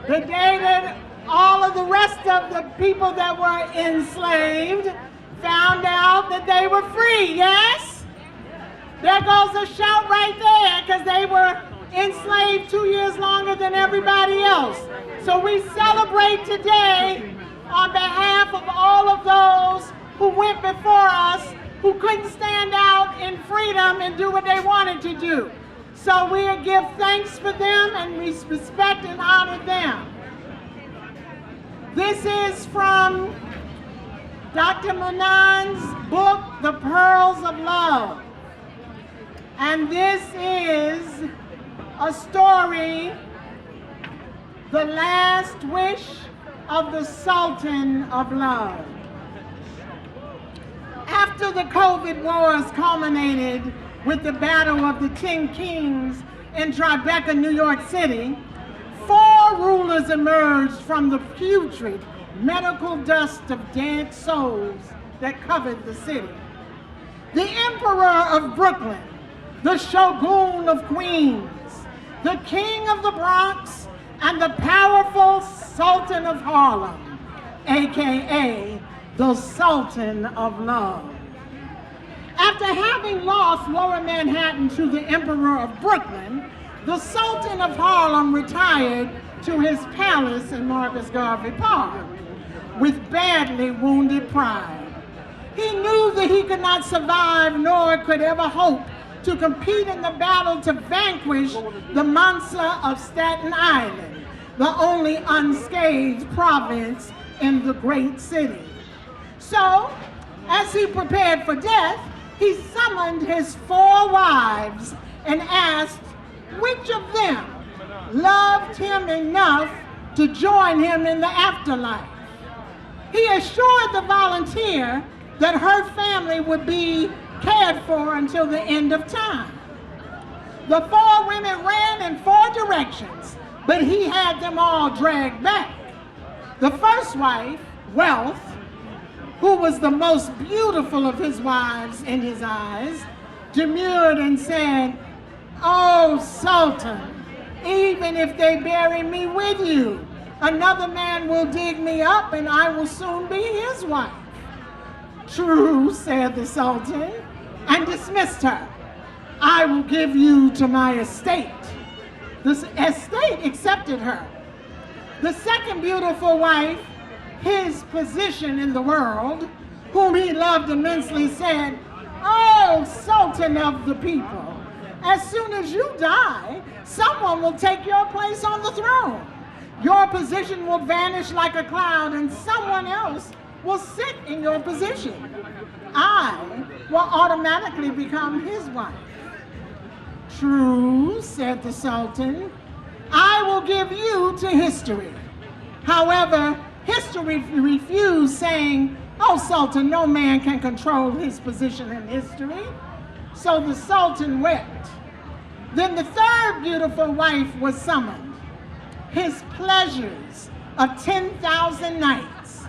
The day that all of the rest of the people that were enslaved found out that they were free, yes? There goes a shout right there, because they were enslaved 2 years longer than everybody else. So we celebrate today on behalf of all of those who went before us, who couldn't stand out in freedom and do what they wanted to do. So we give thanks for them and we respect and honor them. This is from Dr. Mannan's book, The Pearls of Love. And this is a story, The Last Wish of the Sultan of Love. After the COVID wars culminated with the Battle of the 10 Kings in Tribeca, New York City, 4 rulers emerged from the putrid medical dust of dead souls that covered the city. The Emperor of Brooklyn, the Shogun of Queens, the King of the Bronx, and the powerful Sultan of Harlem, aka the Sultan of Love. After having lost Lower Manhattan to the Emperor of Brooklyn, the Sultan of Harlem retired to his palace in Marcus Garvey Park with badly wounded pride. He knew that he could not survive nor could ever hope to compete in the battle to vanquish the monster of Staten Island, the only unscathed province in the great city. So, as he prepared for death, he summoned his 4 wives and asked which of them loved him enough to join him in the afterlife. He assured the volunteer that her family would be cared for until the end of time. The 4 women ran in 4 directions, but he had them all dragged back. The first wife, Wealth, who was the most beautiful of his wives in his eyes, demurred and said, "Oh, Sultan, even if they bury me with you, another man will dig me up and I will soon be his wife." "True," said the Sultan, and dismissed her. "I will give you to my estate." The estate accepted her. The second beautiful wife, his position in the world, whom he loved immensely, said, "Oh, Sultan of the people, as soon as you die, someone will take your place on the throne. Your position will vanish like a cloud and someone else will sit in your position. I will automatically become his wife." "True," said the Sultan, "I will give you to history." However, history refused, saying, "Oh, Sultan, no man can control his position in history." So the Sultan wept. Then the third beautiful wife was summoned, his pleasures of 10,000 nights.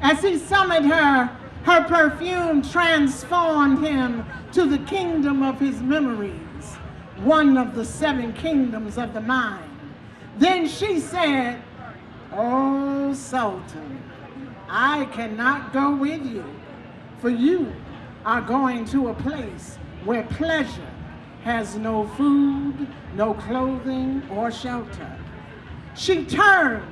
As he summoned her, her perfume transformed him to the kingdom of his memories, one of the 7 kingdoms of the mind. Then she said, "Oh, Sultan, I cannot go with you, for you are going to a place where pleasure has no food, no clothing, or shelter." She turned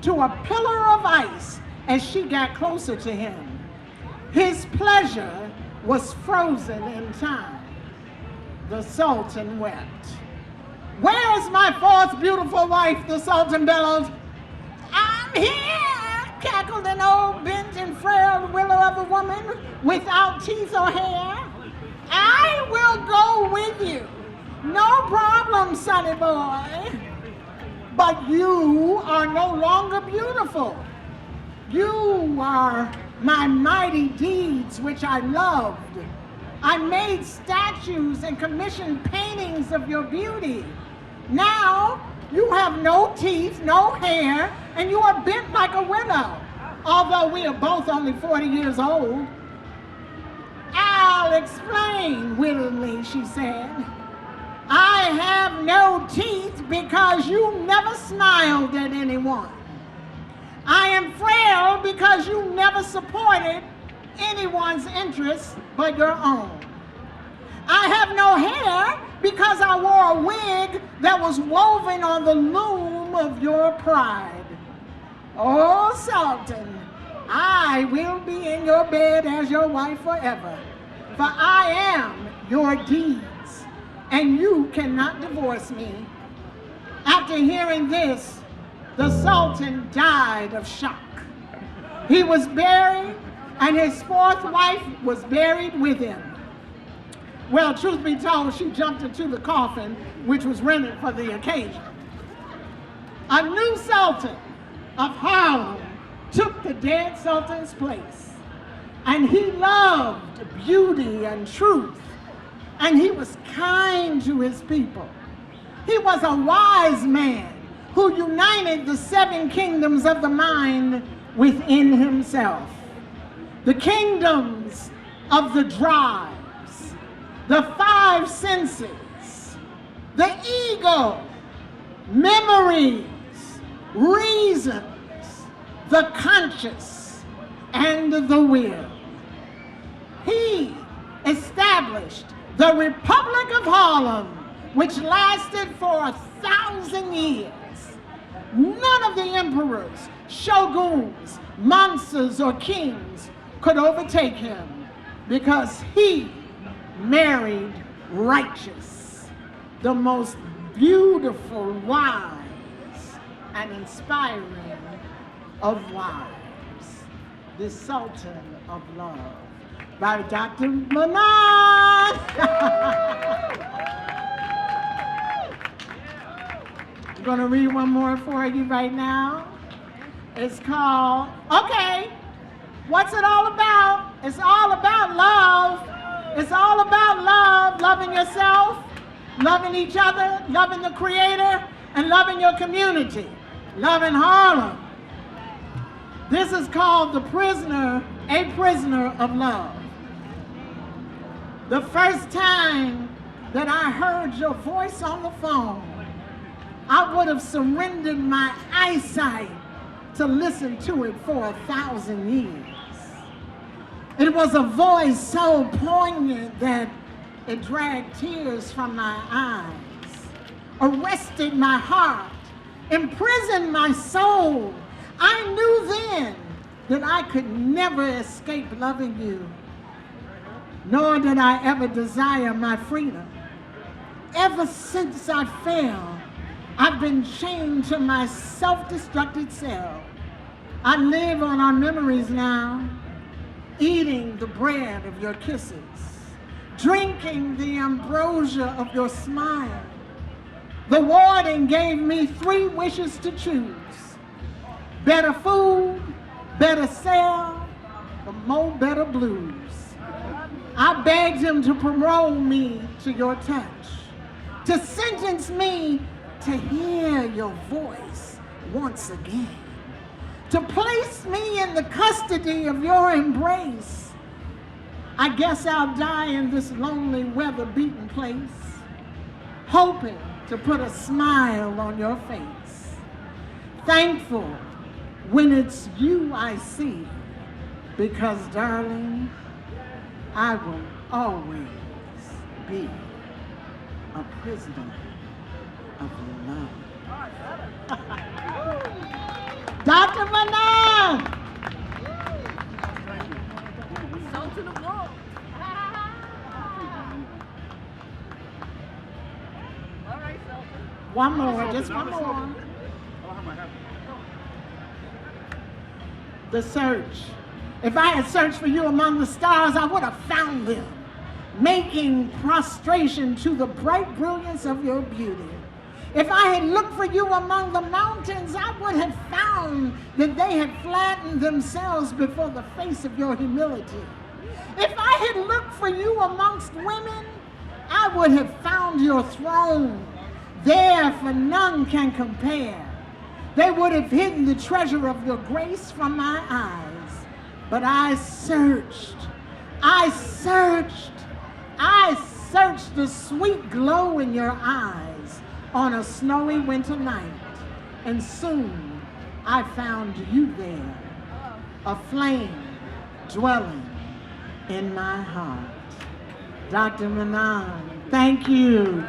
to a pillar of ice as she got closer to him. His pleasure was frozen in time. The Sultan wept. "Where is my 4th beautiful wife?" the Sultan bellowed. "I'm here," cackled an old bent and frail willow of a woman without teeth or hair. "I will go with you. No problem, sonny boy. But you are no longer beautiful. You are my mighty deeds which I loved. I made statues and commissioned paintings of your beauty. Now you have no teeth, no hair, and you are bent like a willow, although we are both only 40 years old." "I'll explain," wittily she said. "I have no teeth, because you never smiled at anyone. I am frail because you never supported anyone's interests but your own. I have no hair because I wore a wig that was woven on the loom of your pride. Oh, Sultan, I will be in your bed as your wife forever, for I am your deeds, and you cannot divorce me. After hearing this, the Sultan died of shock. He was buried, and his fourth wife was buried with him. Well, truth be told, she jumped into the coffin, which was rented for the occasion. A new Sultan of Harlem took the dead Sultan's place, and he loved beauty and truth, and he was kind to his people. He was a wise man who united the 7 kingdoms of the mind within himself. The kingdoms of the drives, the 5 senses, the ego, memories, reasons, the conscious, and the will. He established the Republic of Harlem, which lasted for 1,000 years. None of the emperors, shoguns, monsters, or kings could overtake him because he married righteous, the most beautiful, wise, and inspiring of wives, the Sultan of Love, by Dr. Mannan. I'm going to read one more for you right now. It's called, okay, what's it all about? It's all about love. It's all about love, loving yourself, loving each other, loving the Creator, and loving your community, loving Harlem. This is called A Prisoner of Love. The first time that I heard your voice on the phone, I would have surrendered my eyesight to listen to it for 1,000 years. It was a voice so poignant that it dragged tears from my eyes, arrested my heart, imprisoned my soul. I knew then that I could never escape loving you, nor did I ever desire my freedom. Ever since I fell, I've been chained to my self-destructed cell. I live on our memories now, eating the bread of your kisses, drinking the ambrosia of your smile. The warden gave me 3 wishes to choose: better food, better cell, or more better blues. I begged him to parole me to your touch, to sentence me to hear your voice once again, to place me in the custody of your embrace. I guess I'll die in this lonely, weather-beaten place, hoping to put a smile on your face, thankful when it's you I see, because, darling, I will always be a prisoner of your love. Dr. Mannan! Sultan of Love. All right, Sultan. One more, just one more. The search. If I had searched for you among the stars, I would have found them, making prostration to the bright brilliance of your beauty. If I had looked for you among the mountains, I would have found that they had flattened themselves before the face of your humility. If I had looked for you amongst women, I would have found your throne, there for none can compare. They would have hidden the treasure of your grace from my eyes. But I searched the sweet glow in your eyes, on a snowy winter night, and soon I found you there, a flame dwelling in my heart. Dr. Mannan, thank you.